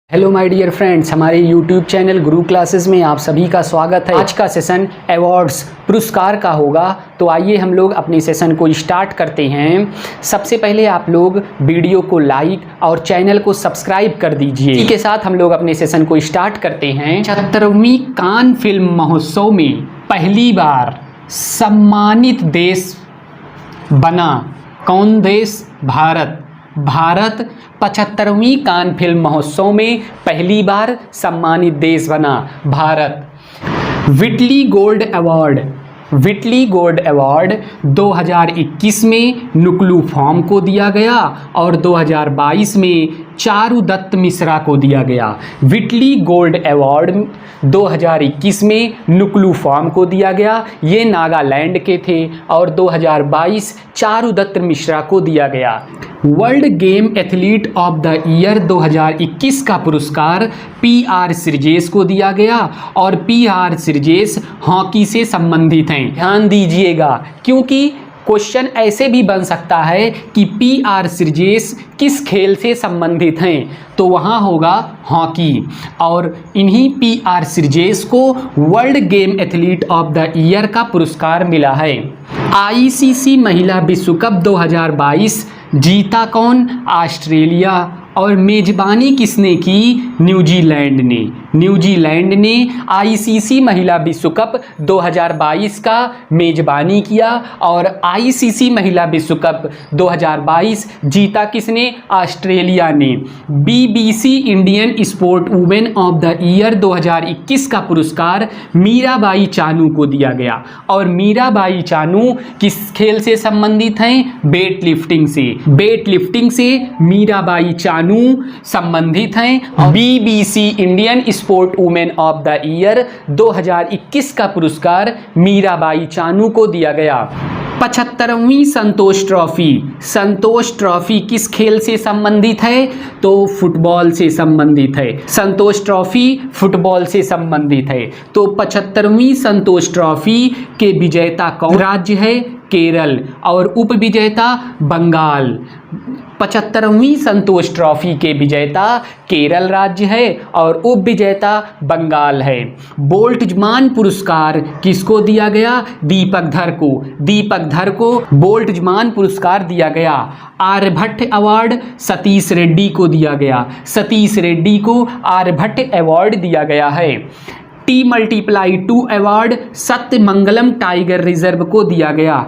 Hello my dear friends, हमारे YouTube channel गुरु classes में आप सभी का स्वागत है। आज का सेशन अवार्ड्स पुरस्कार का होगा। तो आइए हम लोग अपने सेशन को स्टार्ट करते हैं। सबसे पहले आप लोग वीडियो को लाइक और चैनल को सब्सक्राइब कर दीजिए। इसी के साथ हम लोग अपने सेशन को स्टार्ट करते हैं। 75वीं कान फिल्म महोत्सव में पहली बार सम्मानित देश बना कौन देश? भारत। भारत 75वीं कान फिल्म महोत्सव में पहली बार सम्मानित देश बना भारत। व्हिटली गोल्ड अवार्ड 2021 में नुकलू फॉर्म को दिया गया और 2022 में चारुदत्त मिश्रा को दिया गया। व्हिटली गोल्ड अवार्ड 2021 में नुकलू फॉर्म को दिया गया, ये नागालैंड के थे, और 2022 चारुदत्त मिश्रा को दिया गया। World game athlete of the year 2021 का पुरस्कार PR श्रीजेश को दिया गया, और PR श्रीजेश हॉकी से संबंधित हैं। ध्यान दीजिएगा, क्योंकि क्वेश्चन ऐसे भी बन सकता है कि PR श्रीजेश किस खेल से संबंधित हैं, तो वहाँ होगा हॉकी। और इन्हीं PR श्रीजेश को world game athlete of the year का पुरस्कार मिला है। ICC महिला विश्व कप 2022 जीता कौन? ऑस्ट्रेलिया। और मेजबानी किसने की? न्यूजीलैंड ने। न्यूजीलैंड ने ICC महिला विश्व कप 2022 का मेजबानी किया, और ICC महिला विश्व कप 2022 जीता किसने? ऑस्ट्रेलिया ने। BBC Indian sport women of the year 2021 का पुरस्कार मीराबाई चानू को दिया गया, और मीराबाई चानू किस खेल से संबंधित हैं? वेट लिफ्टिंग से। वेट लिफ्टिंग से मीराबाई चानू संबंधित हैं। BBC Indian sport women of the year 2021 का पुरस्कार मीराबाई चानू को दिया गया। 75वीं संतोष ट्रॉफी। संतोष ट्रॉफी किस खेल से संबंधित है? तो फुटबॉल से संबंधित है। संतोष ट्रॉफी फुटबॉल से संबंधित है। तो 75वीं संतोष ट्रॉफी के विजेता कौन राज्य है? केरल। और उप विजेता बंगाल। 75वीं संतोष ट्रॉफी के विजेता केरल राज्य है, और उप विजेता बंगाल है। बोल्ट्जमान पुरस्कार किसको दिया गया? दीपक धर को। दीपक धर को बोल्ट्जमान पुरस्कार दिया गया। आर्यभट्ट अवार्ड सतीश रेड्डी को दिया गया। सतीश रेड्डी को आर्यभट्ट अवार्ड दिया गया है। T+2 award Sathyamangalam tiger reserve को दिया गया।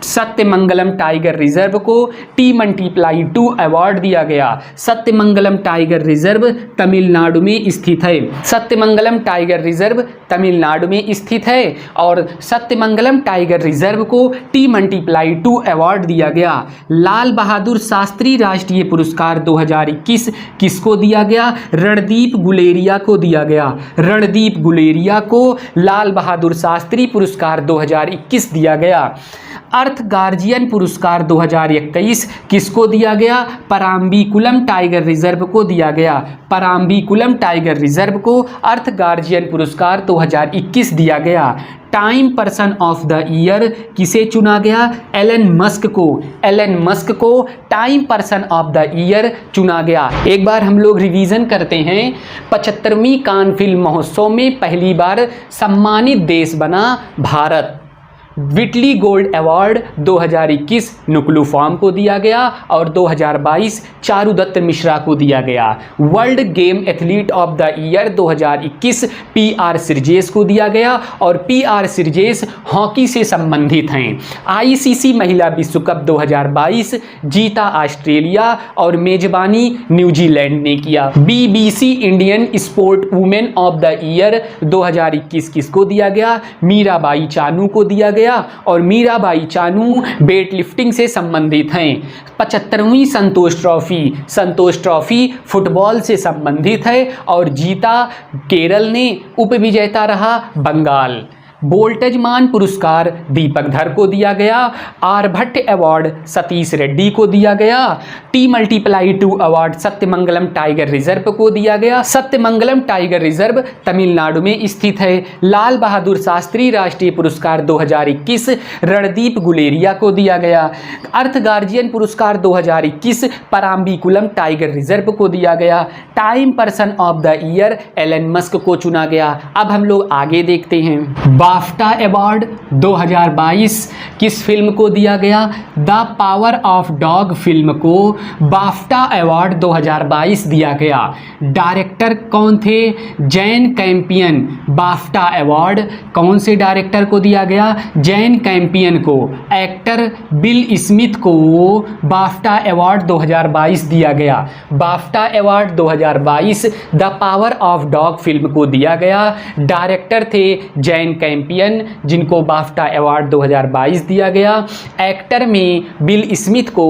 सत्यमंगलम टाइगर रिजर्व को T+2 अवार्ड दिया गया। सत्यमंगलम टाइगर रिजर्व तमिलनाडु में स्थित है। सत्यमंगलम टाइगर रिजर्व तमिलनाडु में स्थित है, और सत्यमंगलम टाइगर रिजर्व को T+2 अवार्ड दिया गया। लाल बहादुर शास्त्री राष्ट्रीय पुरस्कार 2021 किसको दिया गया? रणदीप गुलेरिया को दिया गया। रणदीप गुलेरिया को लाल बहादुर शास्त्री पुरस्कार 2021 दिया गया। अर्थ गार्जियन पुरस्कार 2021 किसको दिया गया? पराम्बीकुलम टाइगर रिजर्व को दिया गया। पराम्बीकुलम टाइगर रिजर्व को अर्थ गार्जियन पुरस्कार 2021 दिया गया। Time person of the year किसे चुना गया? एलन मस्क को। एलन मस्क को time person of the year चुना गया। एक बार हम लोग रिवीजन करते हैं। 75वीं कान फिल्म महोत्सव में पहली बार सम्मानित देश बना Bharat. Whitley gold award 2021 Nuklu form को दिया गया, और 2022 चारुदत्त मिश्रा को दिया गया। World game athlete of the year 2021 PR Sreejesh को दिया गया, और PR श्रीजेश हॉकी से संबंधित हैं। ICC महिला विश्व कप 2022 जीता ऑस्ट्रेलिया, और मेजबानी न्यूजीलैंड ने किया। BBC Indian sport women of the year 2021 किसको दिया गया? मीराबाई चानू को दिया गया, और मीराबाई चानू वेट लिफ्टिंग से संबंधित हैं। 75वीं संतोष ट्रॉफी फुटबॉल से संबंधित है, और जीता केरल ने, उप विजेता रहा बंगाल। बोल्टजमान पुरस्कार दीपक धर को दिया गया। आर्यभट्ट अवार्ड सतीश रेड्डी को दिया गया। T+2 award Sathyamangalam tiger reserve को दिया गया। सत्यमंगलम टाइगर रिजर्व तमिलनाडु में स्थित है। लाल बहादुर शास्त्री राष्ट्रीय पुरस्कार 2021 रणदीप गुलेरिया को दिया गया। अर्थ गार्जियन पुरस्कार 2021 पराम्बीकुलम टाइगर रिजर्व को दिया गया। Time person of the year Elon Musk को चुना गया। अब हम लोग आगे देखते हैं। बाफ्टा अवार्ड 2022 किस फिल्म को दिया गया? The power of dog film को बाफ्टा अवार्ड 2022 दिया गया। डायरेक्टर कौन थे? जैन कैंपियन। बाफ्टा अवार्ड कौन से डायरेक्टर को दिया गया? जैन कैंपियन को। एक्टर बिल स्मिथ को बाफ्टा अवार्ड 2022 दिया गया। BAFTA award 2022 the power of dog film को दिया गया। डायरेक्टर थे जैन कैंपियन, जिनको बाफ्टा अवार्ड 2022 दिया गया। एक्टर में बिल स्मिथ को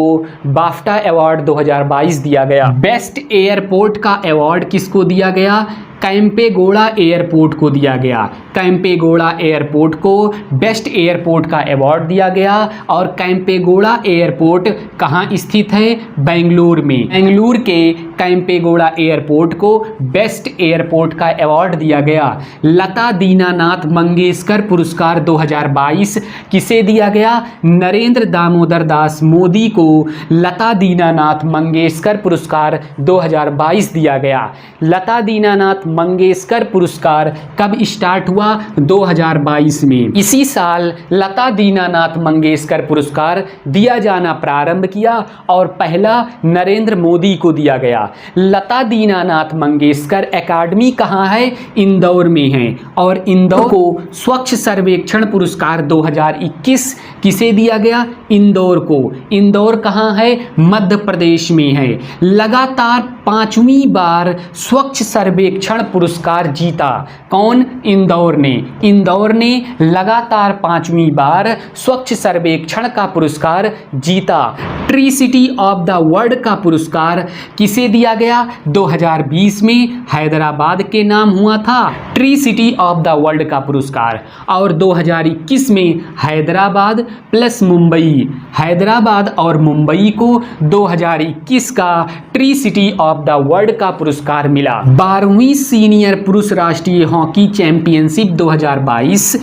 बाफ्टा अवार्ड 2022 दिया गया। बेस्ट एयरपोर्ट का अवार्ड किसको दिया गया? कैंपेगौड़ा एयरपोर्ट को दिया गया। कैंपेगौड़ा एयरपोर्ट को बेस्ट एयरपोर्ट का अवार्ड दिया गया। और कैंपेगौड़ा एयरपोर्ट कहाँ स्थित है? बेंगलुरु में। बेंगलुरु के कैंपेगौड़ा एयरपोर्ट को बेस्ट एयरपोर्ट का अवार्ड दिया गया। लता दीनानाथ मंगेशकर पुरस्कार 2022 किसे दिया गया? नरेंद्र दामोदर दास मोदी को लता दीनानाथ मंगेशकर पुरस्कार 2022 दिया गया। लता दीनानाथ मंगेशकर पुरस्कार कब स्टार्ट हुआ? 2022 में। इसी साल लता दीनानाथ मंगेशकर पुरस्कार दिया जाना प्रारंभ किया और पहला नरेंद्र मोदी को दिया गया। लता दीनानाथ मंगेशकर एकेडमी कहाँ है? इंदौर में है। और इंदौर को स्वच्छ सर्वेक्षण पुरस्कार 2021 किसे दिया गया? इंदौर को। इंदौर कहाँ है? मध्य प्रदेश में है। लगातार 5वीं बार स्वच्छ सर्वेक्षण पुरस्कार जीता। कौन? इंदौर ने। इंदौर ने लगातार 5वीं बार स्वच्छ सर्वेक्षण का पुरस्कार जीता। Tree city of the world का पुरस्कार किसे दिया गया? 2020 में हैदराबाद के नाम हुआ था tree city of the world का पुरस्कार। और 2021 में हैदराबाद प्लस मुंबई, हैदराबाद और मुंबई को 2021 का tree city of the world का पुरस्कार मिला। 12वीं सीनियर पुरुष राष्ट्रीय हॉकी चैंपियनशिप 2022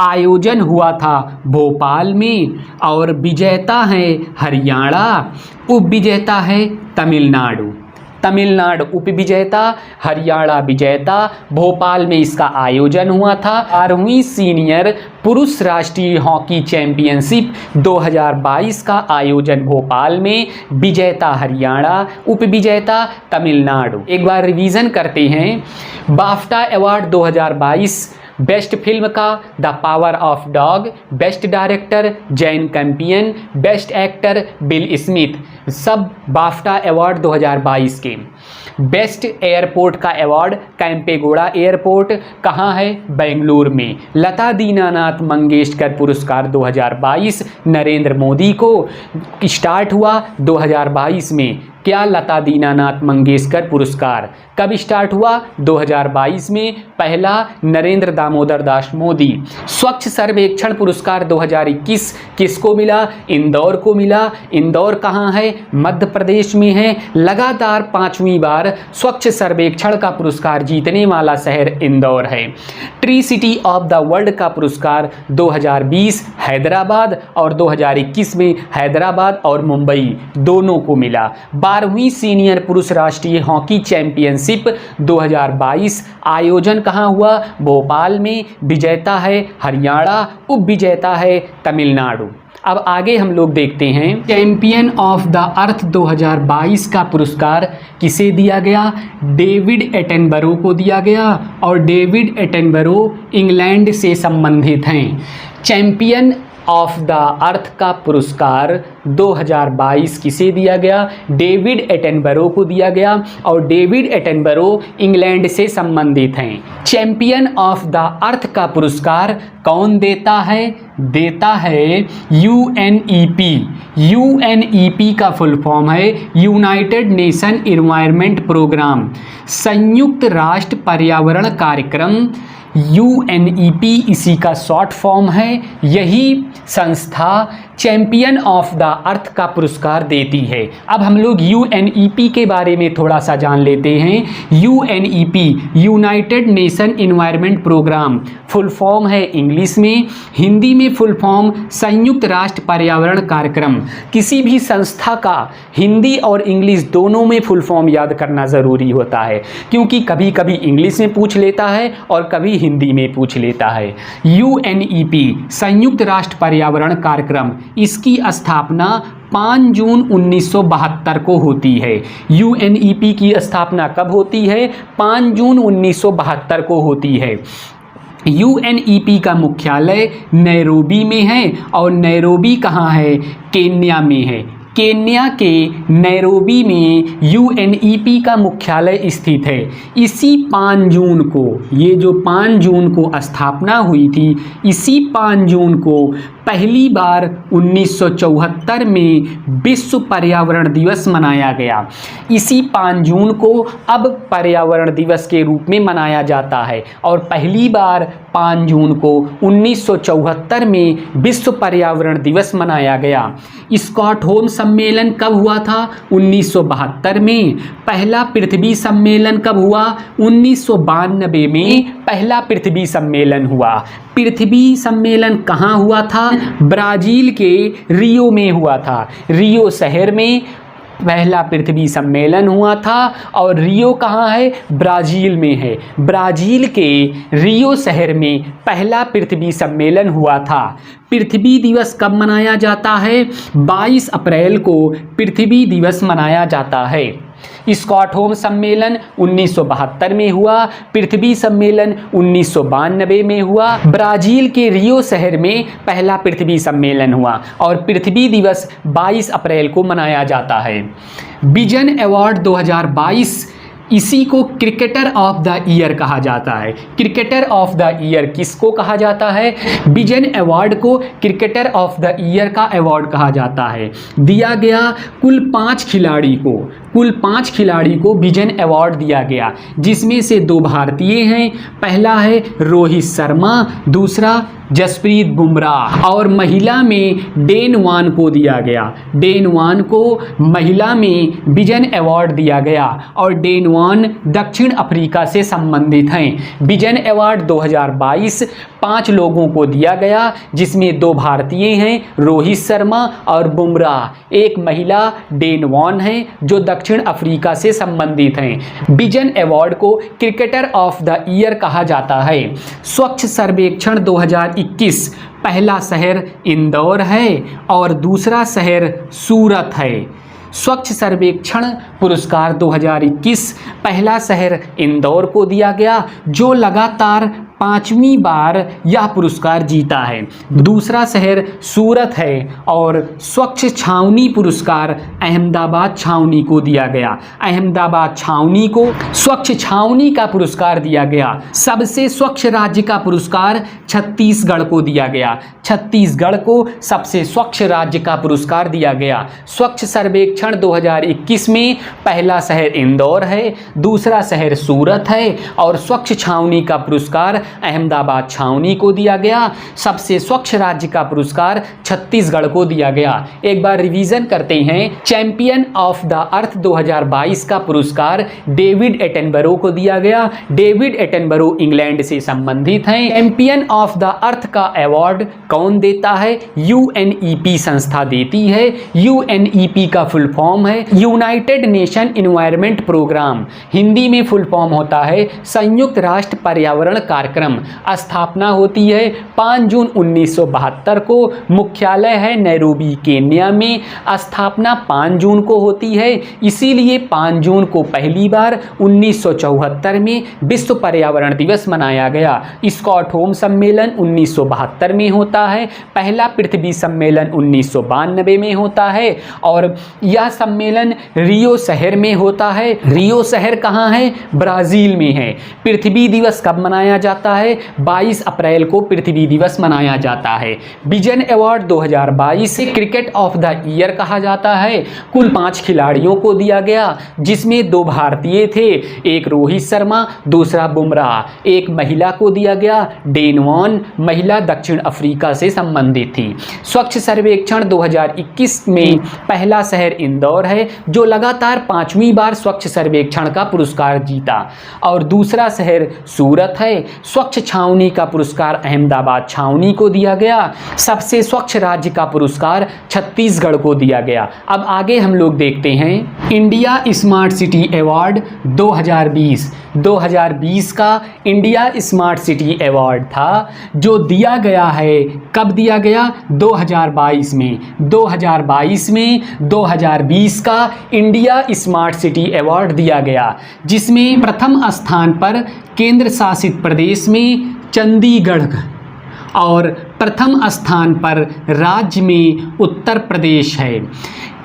आयोजन हुआ था भोपाल में। और विजेता है हरियाणा, उप विजेता है तमिलनाडु। तमिलनाडु उप विजेता, हरियाणा विजेता। भोपाल में इसका आयोजन हुआ था। 12वीं सीनियर पुरुष राष्ट्रीय हॉकी चैंपियनशिप 2022 का आयोजन भोपाल में। विजेता हरियाणा, उप विजेता तमिलनाडु। एक बार रिवीजन करते हैं। बाफ्टा अवार्ड 2022 बेस्ट फिल्म का the power of dog. Best director Jane Campion. Best actor Bill Smith. सब बाफ्टा अवार्ड 2022 के। बेस्ट एयरपोर्ट का अवार्ड कैंपेगौड़ा एयरपोर्ट कहाँ है? बेंगलुरु में। लता दीनानाथ मंगेशकर पुरस्कार 2022 नरेंद्र मोदी को स्टार्ट हुआ 2022 में। क्या? लता दीनानाथ मंगेशकर पुरस्कार कब स्टार्ट हुआ? 2022 में। पहला नरेंद्र दामोदर दास मोदी। स्वच्छ सर्वेक्षण पुरस्कार 2021 किसको मिला? इंदौर को मिला। इंदौर कहाँ है? मध्य प्रदेश में है। लगातार 5वीं बार स्वच्छ सर्वेक्षण का पुरस्कार जीतने वाला शहर इंदौर है। Tree city of the world का पुरस्कार 2020 हैदराबाद और 2021 में हैदराबाद और मुंबई दोनों को मिला। 12वीं सीनियर पुरुष राष्ट्रीय हॉकी चैंपियनशिप 2022 आयोजन कहाँ हुआ? भोपाल में। विजेता है हरियाणा, उप विजेता है तमिलनाडु। अब आगे हम लोग देखते हैं। चैंपियन ऑफ द अर्थ 2022 का पुरस्कार किसे दिया गया? डेविड एटनबरो को दिया गया। और डेविड एटनबरो इंग्लैंड से संबंधित हैं। चैंपियन ऑफ द अर्थ का पुरस्कार 2022 किसे दिया गया? डेविड एटनबरो को दिया गया। और डेविड एटनबरो इंग्लैंड से संबंधित हैं। चैंपियन ऑफ द अर्थ का पुरस्कार कौन देता है? देता है UNEP। UNEP का फुल फॉर्म है यूनाइटेड नेशन एनवायरनमेंट प्रोग्राम, संयुक्त राष्ट्र पर्यावरण कार्यक्रम। UNEP इसी का शॉर्ट फॉर्म है। यही संस्था चैंपियन ऑफ द अर्थ का पुरस्कार देती है। अब हम लोग UNEP के बारे में थोड़ा सा जान लेते हैं। UNEP United Nation Environment Programme full form है इंग्लिश में, हिंदी में फुल फॉर्म संयुक्त राष्ट्र पर्यावरण कार्यक्रम। किसी भी संस्था का हिंदी और इंग्लिश दोनों में फुल फॉर्म याद करना ज़रूरी होता है, क्योंकि कभी कभी इंग्लिश में पूछ लेता है और कभी हिंदी में पूछ लेता है। UNEP संयुक्त राष्ट्र पर्यावरण कार्यक्रम, इसकी स्थापना 5 जून 1972 को होती है। UNEP की स्थापना कब होती है? 5 जून 1972 को होती है। UNEP का मुख्यालय नैरोबी में है, और नैरोबी कहाँ है? केन्या में है। केन्या के नैरोबी में UNEP का मुख्यालय स्थित है। इसी 5 जून को, ये जो 5 जून को स्थापना हुई थी, इसी 5 जून को पहली बार 1974 में विश्व पर्यावरण दिवस मनाया गया। इसी 5 जून को अब पर्यावरण दिवस के रूप में मनाया जाता है, और पहली बार 5 जून को 1974 में विश्व पर्यावरण दिवस मनाया गया। स्टॉकहोम सम्मेलन कब हुआ था? 1972 में। पहला पृथ्वी सम्मेलन कब हुआ? 1992 में पहला पृथ्वी सम्मेलन हुआ। पृथ्वी सम्मेलन कहाँ हुआ था? ब्राज़ील के रियो में हुआ था। रियो शहर में पहला पृथ्वी सम्मेलन हुआ था, और रियो कहाँ है? ब्राज़ील में है। ब्राज़ील के रियो शहर में पहला पृथ्वी सम्मेलन हुआ था। पृथ्वी दिवस कब मनाया जाता है? 22 अप्रैल को पृथ्वी दिवस मनाया जाता है। स्टॉकहोम सम्मेलन 1972 में हुआ, पृथ्वी सम्मेलन 1992 में हुआ, ब्राज़ील के रियो शहर में पहला पृथ्वी सम्मेलन हुआ, और पृथ्वी दिवस 22 अप्रैल को मनाया जाता है। विजन अवार्ड 2022, इसी को क्रिकेटर ऑफ द ईयर कहा जाता है। क्रिकेटर ऑफ द ईयर किसको कहा जाता है? विजन अवार्ड को क्रिकेटर ऑफ द ईयर का अवार्ड कहा जाता है। दिया गया कुल 5 खिलाड़ी को विजन अवार्ड दिया गया, जिसमें से 2 भारतीय हैं। पहला है रोहित शर्मा, दूसरा जसप्रीत बुमराह, और महिला में डेन वान को दिया गया। डेन वान को महिला में विजन अवार्ड दिया गया, और डेन वान दक्षिण अफ्रीका से संबंधित हैं। विजन अवार्ड 2022 5 लोगों को दिया गया, जिसमें 2 भारतीय हैं, रोहित शर्मा और बुमराह। एक महिला डेन वान है, जो दक्षिण अफ्रीका से संबंधित हैं। विजन अवार्ड को क्रिकेटर ऑफ द ईयर कहा जाता है। स्वच्छ सर्वेक्षण 2021, पहला शहर इंदौर है और दूसरा शहर सूरत है। स्वच्छ सर्वेक्षण पुरस्कार 2021 पहला शहर इंदौर को दिया गया, जो लगातार 5वीं बार यह पुरस्कार जीता है। दूसरा शहर सूरत है, और स्वच्छ छावनी पुरस्कार अहमदाबाद छावनी को दिया गया। अहमदाबाद छावनी को स्वच्छ छावनी का पुरस्कार दिया गया। सबसे स्वच्छ राज्य का पुरस्कार छत्तीसगढ़ को दिया गया। छत्तीसगढ़ को सबसे स्वच्छ राज्य का पुरस्कार दिया गया। स्वच्छ सर्वेक्षण 2021 में पहला शहर इंदौर है, दूसरा शहर सूरत है, और स्वच्छ छावनी का पुरस्कार अहमदाबाद छावनी को दिया गया। सबसे स्वच्छ राज्य का पुरस्कार छत्तीसगढ़ को दिया गया। एक बार रिवीजन करते हैं। चैंपियन ऑफ द अर्थ 2022 का पुरस्कार डेविड एटनबरो को दिया गया। डेविड एटनबरो इंग्लैंड से संबंधित हैं। चैंपियन ऑफ द अर्थ का अवार्ड कौन देता है? UNEP संस्था देती है। UNEP का फुल फॉर्म है United Nation Environment Programme. Hindi में फुल फॉर्म होता है संयुक्त राष्ट्र पर्यावरण कार्यक्रम। स्थापना होती है 5 जून 1972 को। मुख्यालय है नैरोबी केन्या में। स्थापना 5 जून को होती है, इसीलिए 5 जून को पहली बार 1974 में विश्व पर्यावरण दिवस मनाया गया। स्टॉकहोम सम्मेलन 1972 में होता है। पहला पृथ्वी सम्मेलन 1992 में होता है, और यह सम्मेलन रियो शहर में होता है। रियो शहर कहाँ है? ब्राज़ील में है। पृथ्वी दिवस कब मनाया जाता जाता है, 22 अप्रैल को पृथ्वी दिवस मनाया जाता है। Vision award 2022 cricket of the year कहा जाता है। कुल 5 खिलाड़ियों को दिया गया, जिसमें 2 भारतीय थे, एक रोहित शर्मा, दूसरा बुमराह। एक महिला को दिया गया, डेन वॉन, महिला दक्षिण अफ्रीका से संबंधित थी। स्वच्छ सर्वेक्षण 2021 में पहला शहर इंदौर है, जो लगातार 5वीं बार स्वच्छ सर्वेक्षण का पुरस्कार जीता, और दूसरा शहर सूरत है। स्वच्छ छावनी का पुरस्कार अहमदाबाद छावनी को दिया गया। सबसे स्वच्छ राज्य का पुरस्कार छत्तीसगढ़ को दिया गया। अब आगे हम लोग देखते हैं इंडिया स्मार्ट सिटी अवार्ड 2020। 2020 का इंडिया स्मार्ट सिटी अवार्ड था, जो दिया गया है, कब दिया गया? 2022 में। 2022 में 2020 का इंडिया स्मार्ट सिटी अवार्ड दिया गया, जिसमें प्रथम स्थान पर केंद्र शासित प्रदेश में चंडीगढ़ और प्रथम स्थान पर राज्य में उत्तर प्रदेश है।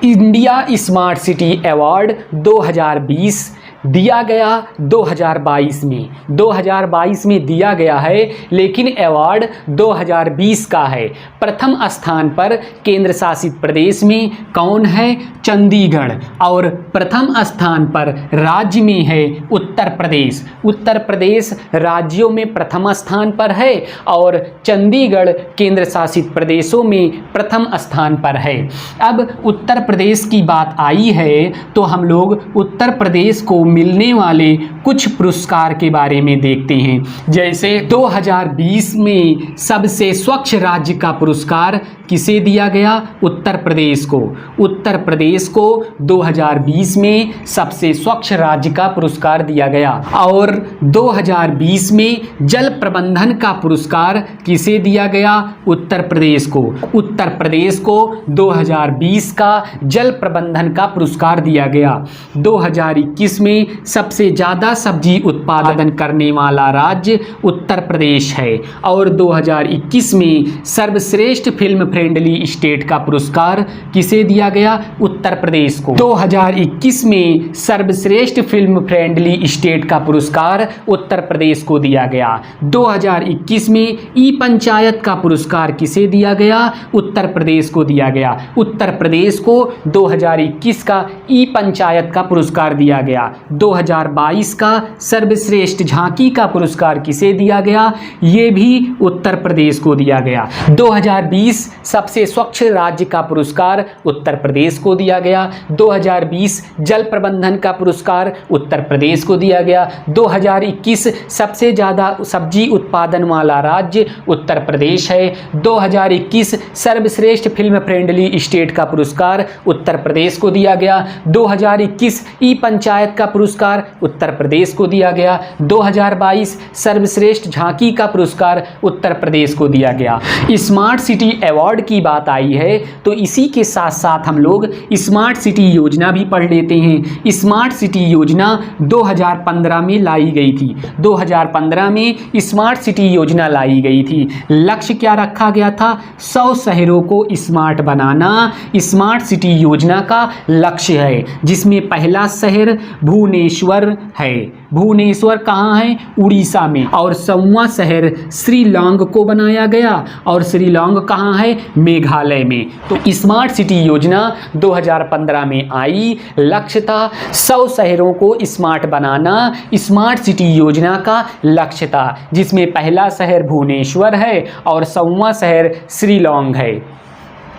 इंडिया स्मार्ट सिटी अवार्ड 2020 दिया गया 2022 में। 2022 में दिया गया है, लेकिन अवार्ड 2020 का है। प्रथम स्थान पर केंद्र शासित प्रदेश में कौन है? चंडीगढ़। और प्रथम स्थान पर राज्य में है उत्तर प्रदेश। उत्तर प्रदेश राज्यों में प्रथम स्थान पर है, और चंडीगढ़ केंद्र शासित प्रदेशों में प्रथम स्थान पर है। अब उत्तर प्रदेश की बात आई है, तो हम लोग उत्तर प्रदेश को मिलने वाले कुछ पुरस्कार के बारे में देखते हैं। जैसे 2020 में सबसे स्वच्छ राज्य का पुरस्कार किसे दिया गया? उत्तर प्रदेश को। उत्तर प्रदेश को 2020 में सबसे स्वच्छ राज्य का पुरस्कार दिया गया। और 2020 में जल प्रबंधन का पुरस्कार किसे दिया गया? उत्तर प्रदेश को। उत्तर प्रदेश को 2020 का जल प्रबंधन का पुरस्कार दिया गया। 2021 में सबसे ज़्यादा सब्जी उत्पादन करने वाला राज्य उत्तर प्रदेश है। और 2021 में सर्वश्रेष्ठ फिल्म फ्रेंडली स्टेट का पुरस्कार किसे दिया गया? उत्तर प्रदेश को। 2021 में सर्वश्रेष्ठ फिल्म फ्रेंडली स्टेट का पुरस्कार उत्तर प्रदेश को दिया गया। 2021 में ई पंचायत का पुरस्कार किसे दिया गया? उत्तर प्रदेश को दिया गया। उत्तर प्रदेश को 2021 का ई पंचायत का पुरस्कार दिया गया। 2022 का सर्वश्रेष्ठ झांकी का पुरस्कार किसे दिया गया? ये भी उत्तर प्रदेश को दिया गया। 2020 सबसे स्वच्छ राज्य का पुरस्कार उत्तर प्रदेश को दिया गया। 2020 जल प्रबंधन का पुरस्कार उत्तर प्रदेश को दिया गया। 2021 सबसे ज़्यादा सब्जी उत्पादन वाला राज्य उत्तर प्रदेश है। 2021 सर्वश्रेष्ठ फिल्म फ्रेंडली स्टेट का पुरस्कार उत्तर प्रदेश को दिया गया। 2021 ई पंचायत का पुरस्कार उत्तर प्रदेश को दिया गया। 2022 सर्वश्रेष्ठ झांकी का पुरस्कार उत्तर प्रदेश को दिया गया। स्मार्ट सिटी अवार्ड की बात आई है, तो इसी के साथ साथ हम लोग स्मार्ट सिटी योजना भी पढ़ लेते हैं। स्मार्ट सिटी योजना 2015 में लाई गई थी। 2015 में स्मार्ट सिटी योजना लाई गई थी। लक्ष्य क्या रखा गया था? 100 शहरों को स्मार्ट बनाना स्मार्ट सिटी योजना का लक्ष्य है, जिसमें पहला शहर भुवनेश्वर है। भुवनेश्वर कहाँ है? उड़ीसा में। और 100वां शहर शिलांग को बनाया गया, और शिलांग कहाँ है? मेघालय में। तो स्मार्ट सिटी योजना 2015 में आई। लक्ष्य था 100 शहरों को स्मार्ट बनाना, स्मार्ट सिटी योजना का लक्ष्य था, जिसमें पहला शहर भुवनेश्वर है और 100वां शहर शिलांग है।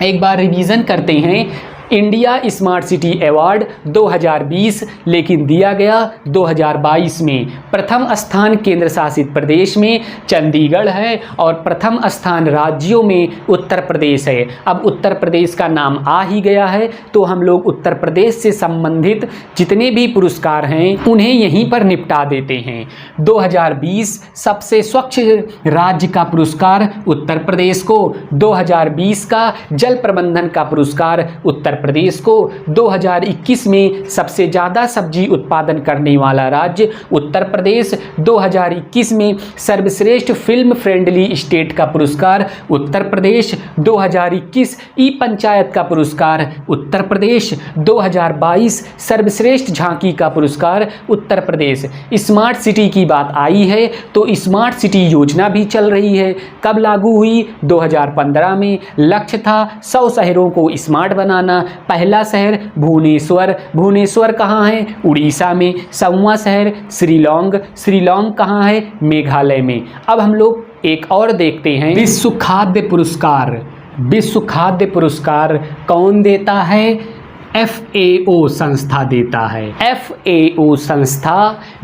एक बार रिवीजन करते हैं। इंडिया स्मार्ट सिटी अवार्ड 2020, लेकिन दिया गया 2022 में। प्रथम स्थान केंद्र शासित प्रदेश में चंडीगढ़ है, और प्रथम स्थान राज्यों में उत्तर प्रदेश है। अब उत्तर प्रदेश का नाम आ ही गया है, तो हम लोग उत्तर प्रदेश से संबंधित जितने भी पुरस्कार हैं उन्हें यहीं पर निपटा देते हैं। 2020 सबसे स्वच्छ राज्य का पुरस्कार उत्तर प्रदेश को। 2020 का जल प्रबंधन का पुरस्कार उत्तर उत्तर प्रदेश को 2021 में सबसे ज़्यादा सब्जी उत्पादन करने वाला राज्य उत्तर प्रदेश, 2021 में सर्वश्रेष्ठ फिल्म फ्रेंडली स्टेट का पुरस्कार उत्तर प्रदेश, 2021 ई पंचायत का पुरस्कार उत्तर प्रदेश, 2022 सर्वश्रेष्ठ झांकी का पुरस्कार उत्तर प्रदेश। स्मार्ट सिटी की बात आई है तो स्मार्ट सिटी योजना भी चल रही है। कब लागू हुई? 2015 में। लक्ष्य था 100 शहरों को स्मार्ट बनाना। पहला शहर भुवनेश्वर। भुवनेश्वर कहाँ है? उड़ीसा में। 100वां शहर शिलांग। शिलांग कहाँ है? मेघालय में। अब हम लोग एक और देखते हैं, विश्व खाद्य पुरस्कार। विश्व खाद्य पुरस्कार कौन देता है? FAO संस्था देता है। FAO संस्था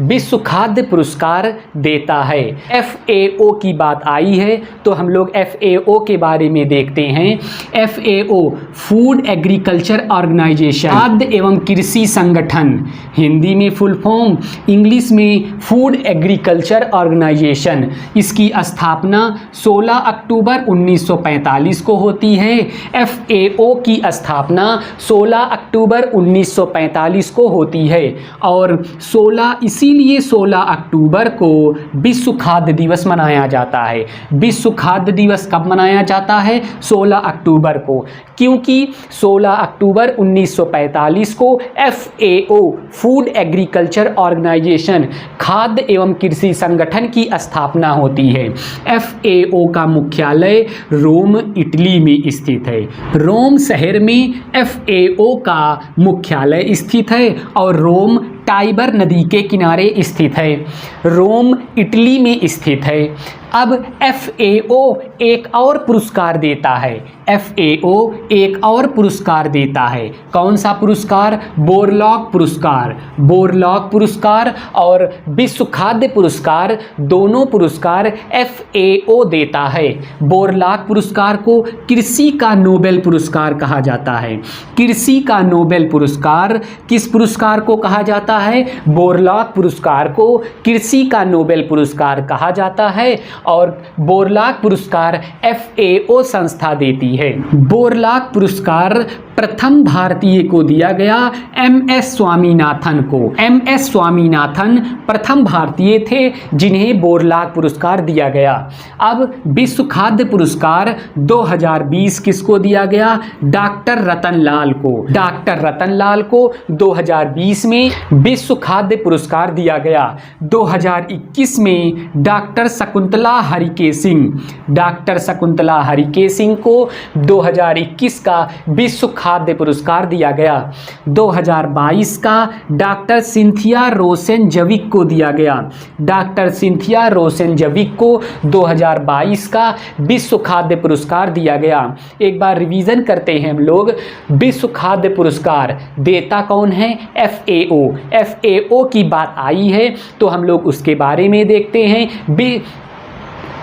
विश्व खाद्य पुरस्कार देता है। FAO की बात आई है तो हम लोग FAO के बारे में देखते हैं। FAO फूड एग्रीकल्चर ऑर्गेनाइजेशन, खाद्य एवं कृषि संगठन, हिंदी में फुल फॉर्म, इंग्लिश में फूड एग्रीकल्चर ऑर्गेनाइजेशन। इसकी स्थापना 16 अक्टूबर 1945 को होती है। FAO की स्थापना 16 अक्टूबर 1945 को होती है और 16 अक्टूबर को विश्व खाद्य दिवस मनाया जाता है। विश्व खाद्य दिवस कब मनाया जाता है? 16 अक्टूबर को, क्योंकि 16 अक्टूबर 1945 को FAO फूड एग्रीकल्चर ऑर्गेनाइजेशन, खाद्य एवं कृषि संगठन की स्थापना होती है। FAO का मुख्यालय रोम, इटली में स्थित है। रोम शहर में FAO का मुख्यालय स्थित है और रोम टाइबर नदी के किनारे स्थित है। रोम इटली में स्थित है। अब FAO एक और पुरस्कार देता है। FAO एक और पुरस्कार देता है। कौन सा पुरस्कार? बोरलॉग पुरस्कार। बोरलॉग पुरस्कार और विश्व खाद्य पुरस्कार, दोनों पुरस्कार FAO देता है। बोरलॉग पुरस्कार को कृषि का नोबेल पुरस्कार कहा जाता है। कृषि का नोबेल पुरस्कार किस पुरस्कार को कहा जाता है? बोरलॉग पुरस्कार को कृषि का नोबेल पुरस्कार कहा जाता है और बोरलॉग पुरस्कार FAO संस्था देती है। बोरलॉग पुरस्कार प्रथम भारतीय को दिया गया MS स्वामीनाथन को। MS स्वामीनाथन प्रथम भारतीय थे जिन्हें बोरलॉग पुरस्कार दिया गया। अब विश्व खाद्य पुरस्कार 2020 किसको दिया गया? डॉक्टर रतनलाल को। डॉक्टर रतनलाल को 2020 में विश्व खाद्य पुरस्कार दिया गया। 2021 में डॉक्टर शकुंतला हरिके सिंह, डॉक्टर शकुंतला हरिके सिंह को 2021 का विश्व खाद्य पुरस्कार दिया गया। 2022 का डॉक्टर सिंथिया रोसेनजविक को दिया गया। डॉक्टर सिंथिया रोसेनजविक को 2022 का विश्व खाद्य पुरस्कार दिया गया। एक बार रिवीजन करते हैं हम लोग। विश्व खाद्य पुरस्कार देता कौन है? FAO। FAO की बात आई है तो हम लोग उसके बारे में देखते हैं।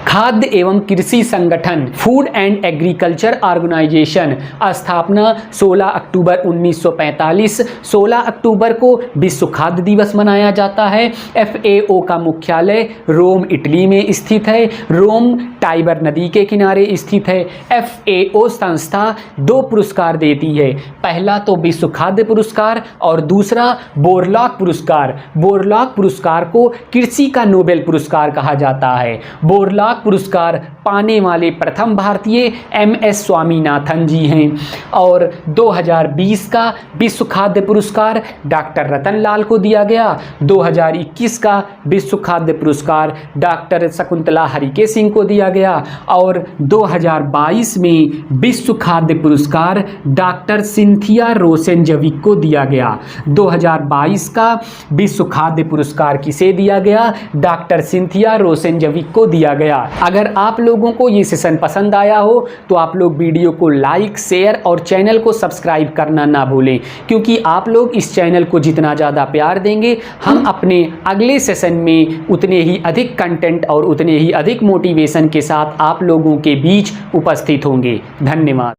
खाद्य एवं कृषि संगठन, फूड एंड एग्रीकल्चर ऑर्गेनाइजेशन, स्थापना 16 अक्टूबर 1945। 16 अक्टूबर को विश्व खाद्य दिवस मनाया जाता है। FAO का मुख्यालय रोम, इटली में स्थित है। रोम टाइबर नदी के किनारे स्थित है। FAO संस्था 2 पुरस्कार देती है। पहला तो विश्व खाद्य पुरस्कार और दूसरा बोरलॉग पुरस्कार। बोरलॉग पुरस्कार को कृषि का नोबेल पुरस्कार कहा जाता है। बोरलॉग पुरस्कार पाने वाले प्रथम भारतीय MS स्वामीनाथन जी हैं और 2020 का विश्व खाद्य पुरस्कार डॉक्टर रतनलाल को दिया गया। 2021 का विश्व खाद्य पुरस्कार डॉक्टर शकुंतला हरिके सिंह को दिया गया और 2022 में विश्व खाद्य पुरस्कार डॉक्टर सिंथिया रोसेनजविक को दिया गया। 2022 का विश्व खाद्य पुरस्कार किसे दिया गया? डॉक्टर सिंथिया रोसेनजविक को दिया गया। अगर आप लोगों को ये सेशन पसंद आया हो तो आप लोग वीडियो को लाइक, शेयर और चैनल को सब्सक्राइब करना ना भूलें, क्योंकि आप लोग इस चैनल को जितना ज़्यादा प्यार देंगे हम अपने अगले सेशन में उतने ही अधिक कंटेंट और उतने ही अधिक मोटिवेशन के साथ आप लोगों के बीच उपस्थित होंगे। धन्यवाद।